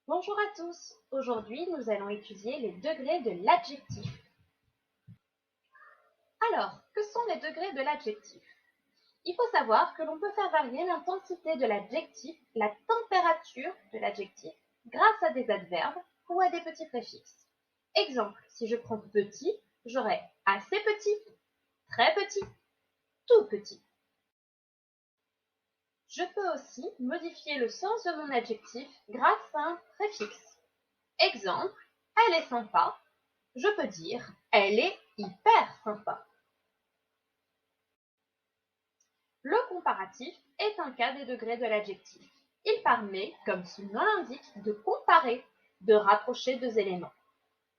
Bonjour à tous, aujourd'hui nous allons étudier les degrés de l'adjectif. Alors, que sont les degrés de l'adjectif? Il faut savoir que l'on peut faire varier l'intensité de l'adjectif, la température de l'adjectif, grâce à des adverbes ou à des petits préfixes. Exemple, si je prends petit, j'aurai assez petit, très petit, tout petit. Je peux aussi modifier le sens de mon adjectif grâce à un préfixe. Exemple, elle est sympa. Je peux dire elle est hyper sympa. Le comparatif est un cas des degrés de l'adjectif. Il permet, comme son nom l'indique, de comparer, de rapprocher deux éléments.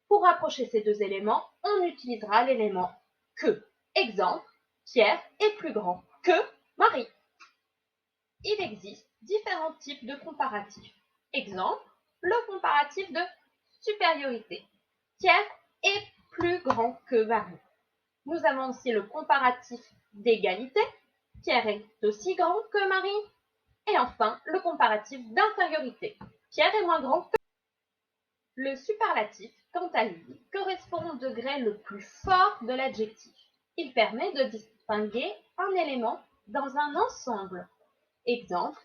Pour rapprocher ces deux éléments, on utilisera l'élément que. Exemple, Pierre est plus grand que Marie. Il existe différents types de comparatifs. Exemple, le comparatif de supériorité. Pierre est plus grand que Marie. Nous avons aussi le comparatif d'égalité. Pierre est aussi grand que Marie. Et enfin, le comparatif d'infériorité. Pierre est moins grand que... Le superlatif, quant à lui, correspond au degré le plus fort de l'adjectif. Il permet de distinguer un élément dans un ensemble. Exemple,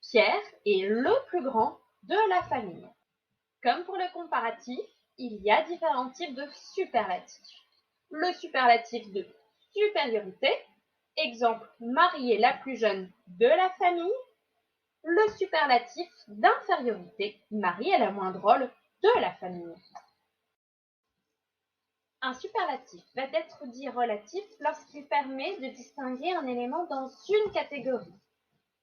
Pierre est le plus grand de la famille. Comme pour le comparatif, il y a différents types de superlatifs. Le superlatif de supériorité, exemple, Marie est la plus jeune de la famille. Le superlatif d'infériorité, Marie est la moins drôle de la famille. Un superlatif va être dit relatif lorsqu'il permet de distinguer un élément dans une catégorie.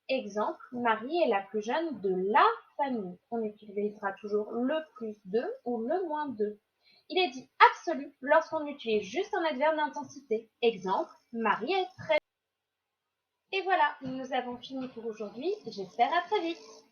Exemple, Marie est la plus jeune de la famille. On utilisera toujours le plus de ou le moins de. Il est dit absolu lorsqu'on utilise juste un adverbe d'intensité. Exemple, Marie est très... Et voilà, nous avons fini pour aujourd'hui. J'espère à très vite.